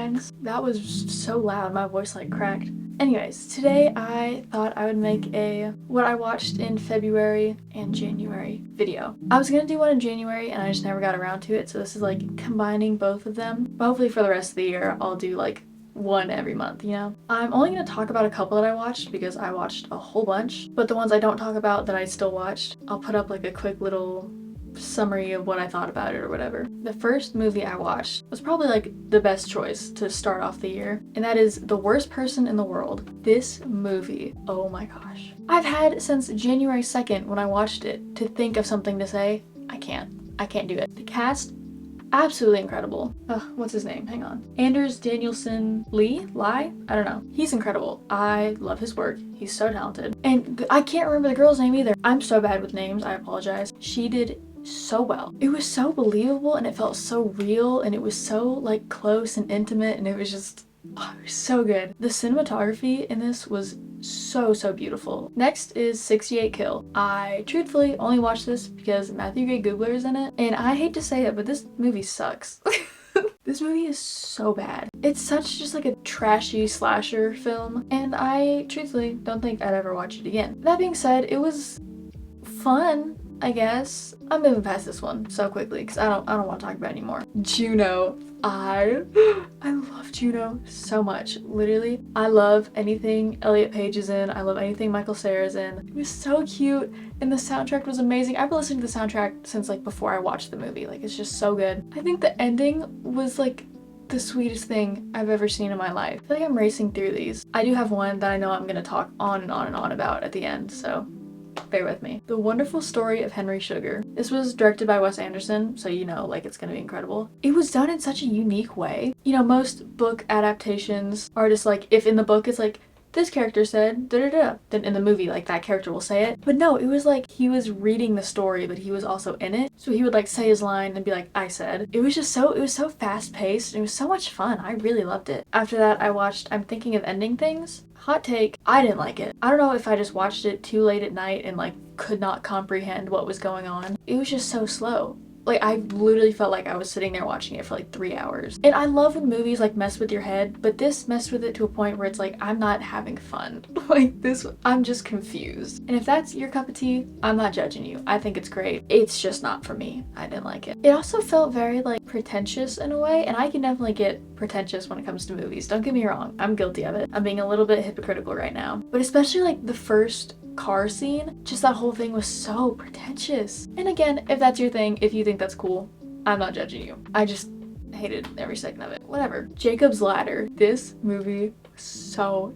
lines. That was so loud, my voice like cracked. Anyways, today I thought I would make a what I watched in February and January video. I was gonna do one in January and I just never got around to it, so this is like combining both of them. But hopefully for the rest of the year I'll do like one every month, you know? I'm only gonna talk about a couple that I watched because I watched a whole bunch, but the ones I don't talk about that I still watched, I'll put up like a quick little summary of what I thought about it or whatever. The first movie I watched was probably like the best choice to start off the year, and that is The Worst Person in the World. This movie, oh my gosh. I've had since January 2nd when I watched it to think of something to say. I can't do it. The cast, absolutely incredible. What's his name? Hang on. Anders Danielson Lee? I don't know. He's incredible. I love his work. He's so talented. And I can't remember the girl's name either. I'm so bad with names. I apologize. She did so well. It was so believable and it felt so real and it was so like close and intimate and it was just it was so good. The cinematography in this was so beautiful. Next is 68 Kill. I truthfully only watched this because Matthew Gray Googler is in it, and I hate to say it, but this movie sucks. This movie is so bad. It's such just like a trashy slasher film, and I truthfully don't think I'd ever watch it again. That being said, it was fun, I guess. I'm moving past this one so quickly because I don't want to talk about it anymore. Juno. I love Juno so much. Literally, I love anything Elliot Page is in. I love anything Michael Cera's in. It was so cute and the soundtrack was amazing. I've been listening to the soundtrack since like before I watched the movie. Like it's just so good. I think the ending was like the sweetest thing I've ever seen in my life. I feel like I'm racing through these. I do have one that I know I'm gonna talk on and on and on about at the end, so bear with me. The Wonderful Story of Henry Sugar. This was directed by Wes Anderson, so you know, like, it's gonna be incredible. It was done in such a unique way. You know, most book adaptations are just like, if in the book it's like, this character said da-da-da, then in the movie, like, that character will say it. But no, it was like he was reading the story, but he was also in it. So he would like say his line and be like, I said. It was so fast-paced. It was so much fun. I really loved it. After that, I watched I'm Thinking of Ending Things. Hot take, I didn't like it. I don't know if I just watched it too late at night and like could not comprehend what was going on. It was just so slow. Like I literally felt like I was sitting there watching it for like 3 hours. And I love when movies like mess with your head, but this messed with it to a point where it's like, I'm not having fun. Like this, I'm just confused. And if that's your cup of tea, I'm not judging you. I think it's great. It's just not for me. I didn't like it. It also felt very like pretentious in a way, and I can definitely get pretentious when it comes to movies. Don't get me wrong. I'm guilty of it. I'm being a little bit hypocritical right now. But especially like the first car scene, just that whole thing was so pretentious. And again, if that's your thing, if you think that's cool, I'm not judging you. I just hated every second of it. Whatever. Jacob's Ladder. This movie was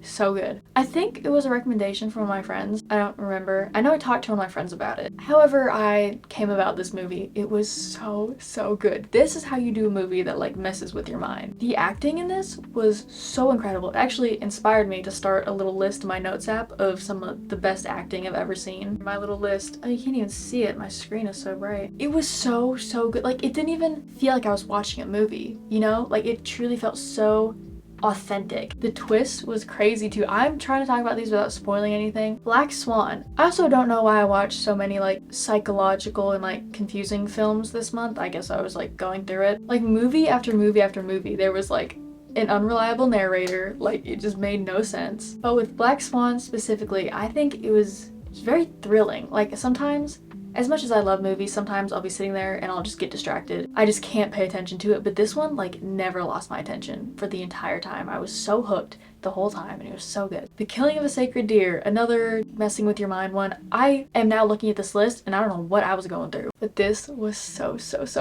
so good. I think it was a recommendation from one of my friends. I don't remember. I know I talked to one of my friends about it. However, I came about this movie. It was so good. This is how you do a movie that like messes with your mind. The acting in this was so incredible. It actually inspired me to start a little list in my notes app of some of the best acting I've ever seen. My little list. Oh, you can't even see it. My screen is so bright. It was so good. Like it didn't even feel like I was watching a movie, you know? Like it truly felt so authentic. The twist was crazy too. I'm trying to talk about these without spoiling anything. Black Swan. I also don't know why I watched so many like psychological and like confusing films this month. I guess I was like going through it. Like movie after movie after movie, there was like an unreliable narrator. Like it just made no sense. But with Black Swan specifically, I think it was very thrilling. Like sometimes, as much as I love movies, sometimes I'll be sitting there and I'll just get distracted. I just can't pay attention to it, but this one like never lost my attention for the entire time. I was so hooked the whole time and it was so good. The Killing of a Sacred Deer, another messing with your mind one. I am now looking at this list and I don't know what I was going through, but this was so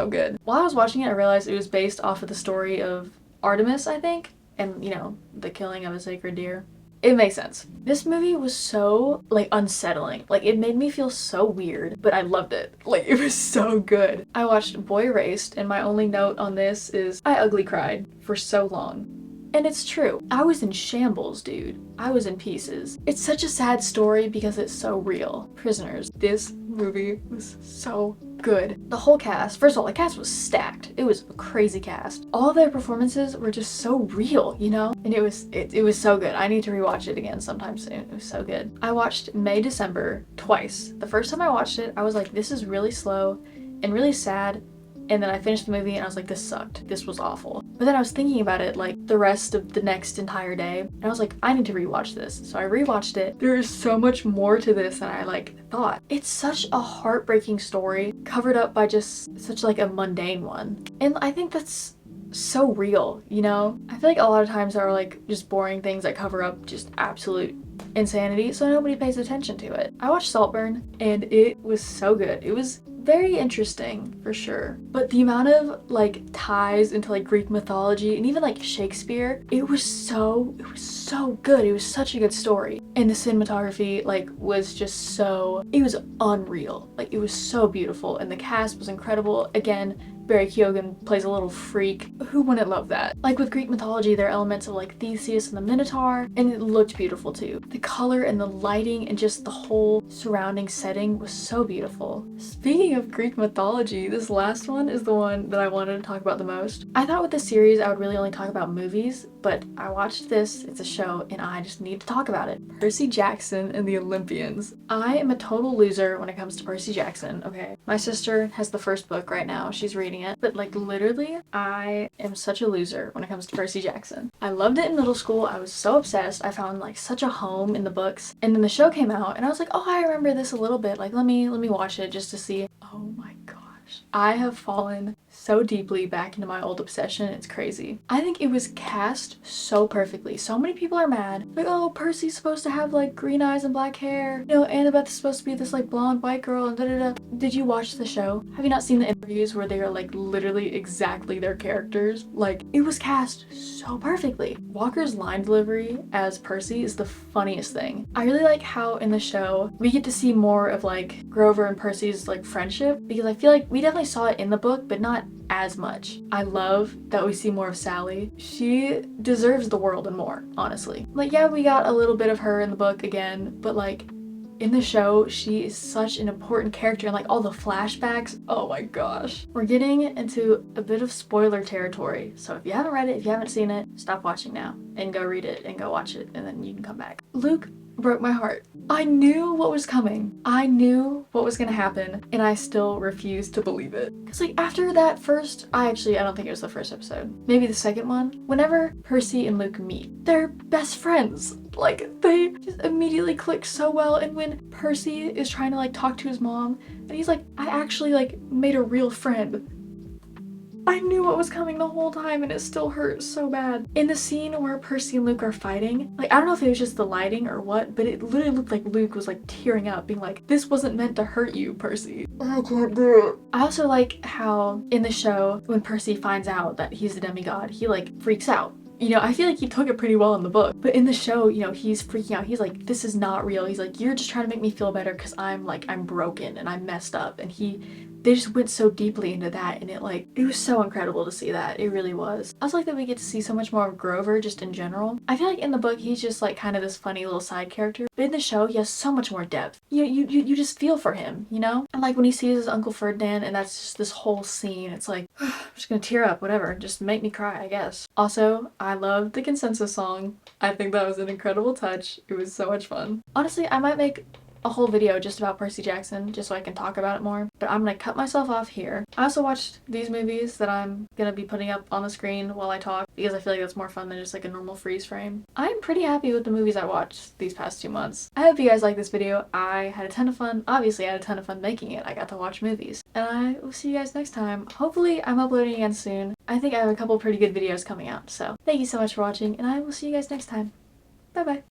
good. While I was watching it, I realized it was based off of the story of Artemis, I think, and you know, the killing of a sacred deer. It makes sense. This movie was so like unsettling. Like it made me feel so weird, but I loved it. Like it was so good. I watched Boy Erased, and my only note on this is I ugly cried for so long. And it's true. I was in shambles, dude. I was in pieces. It's such a sad story because it's so real. Prisoners. This movie was so good. The whole cast, first of all, the cast was stacked. It was a crazy cast. All their performances were just so real, you know? And it was so good. I need to rewatch it again sometime soon. It was so good. I watched May December twice. The first time I watched it, I was like, this is really slow and really sad. And then I finished the movie and I was like, this sucked. This was awful. But then I was thinking about it like the rest of the next entire day, and I was like, I need to rewatch this. So I rewatched it. There is so much more to this than I like thought. It's such a heartbreaking story covered up by just such like a mundane one. And I think that's so real, you know? I feel like a lot of times there are like just boring things that cover up just absolute insanity, so nobody pays attention to it. I watched Saltburn and it was so good. It was very interesting for sure, but the amount of like ties into like Greek mythology and even like Shakespeare, it was so good. It was such a good story, and the cinematography like was just so, it was unreal. Like it was so beautiful, and the cast was incredible. Again, Barry Keoghan plays a little freak. Who wouldn't love that? Like with Greek mythology, there are elements of like Theseus and the Minotaur, and it looked beautiful too. The color and the lighting and just the whole surrounding setting was so beautiful. Speaking of Greek mythology, this last one is the one that I wanted to talk about the most. I thought with this series I would really only talk about movies, but I watched this, it's a show, and I just need to talk about it. Percy Jackson and the Olympians. I am a total loser when it comes to Percy Jackson, okay? My sister has the first book right now, she's reading it, but like literally I am such a loser when it comes to Percy Jackson. I loved it in middle school, I was so obsessed, I found like such a home in the books, and then the show came out and I was like, oh, I remember this a little bit, like let me watch it just to see. Oh my gosh, I have fallen so deeply back into my old obsession, it's crazy. I think it was cast so perfectly. So many people are mad, like, oh, Percy's supposed to have like green eyes and black hair, you know, Annabeth's supposed to be this like blonde white girl and da-da-da. Did you watch the show? Have you not seen the interviews where they are like literally exactly their characters? Like, it was cast so perfectly. Walker's line delivery as Percy is the funniest thing. I really like how in the show we get to see more of like Grover and Percy's like friendship, because I feel like we definitely saw it in the book, but not as much. I love that we see more of Sally. She deserves the world and more, honestly. Like, yeah, we got a little bit of her in the book again, but like in the show, she is such an important character, and like all the flashbacks, oh my gosh. We're getting into a bit of spoiler territory, so if you haven't read it, if you haven't seen it, stop watching now and go read it and go watch it, and then you can come back. Luke broke my heart. I knew what was coming. I knew what was gonna happen, and I still refused to believe it. Cause like after that first, I don't think it was the first episode, maybe the second one, whenever Percy and Luke meet, they're best friends. Like they just immediately click so well, and when Percy is trying to like talk to his mom, and he's like, I actually like made a real friend. I knew what was coming the whole time, and it still hurt so bad. In the scene where Percy and Luke are fighting, like I don't know if it was just the lighting or what, but it literally looked like Luke was like tearing up, being like, this wasn't meant to hurt you, Percy. I can't do it. I also like how in the show, when Percy finds out that he's a demigod, he like freaks out. You know, I feel like he took it pretty well in the book, but in the show, you know, he's freaking out. He's like, this is not real. He's like, you're just trying to make me feel better because I'm broken and I'm messed up. And they just went so deeply into that, and it was so incredible to see that. It really was. I also like that we get to see so much more of Grover just in general. I feel like in the book, he's just like kind of this funny little side character, but in the show, he has so much more depth. You just feel for him, you know? And like when he sees his Uncle Ferdinand, and that's just this whole scene, it's like, I'm just gonna tear up, whatever, just make me cry, I guess. Also, I loved the consensus song. I think that was an incredible touch. It was so much fun. Honestly, I might make a whole video just about Percy Jackson, just so I can talk about it more, but I'm gonna cut myself off here. I also watched these movies that I'm gonna be putting up on the screen while I talk, because I feel like that's more fun than just like a normal freeze frame. I'm pretty happy with the movies I watched these past 2 months. I hope you guys like this video. I had a ton of fun. Obviously, I had a ton of fun making it. I got to watch movies. And I will see you guys next time. Hopefully, I'm uploading again soon. I think I have a couple pretty good videos coming out, so thank you so much for watching, and I will see you guys next time. Bye bye.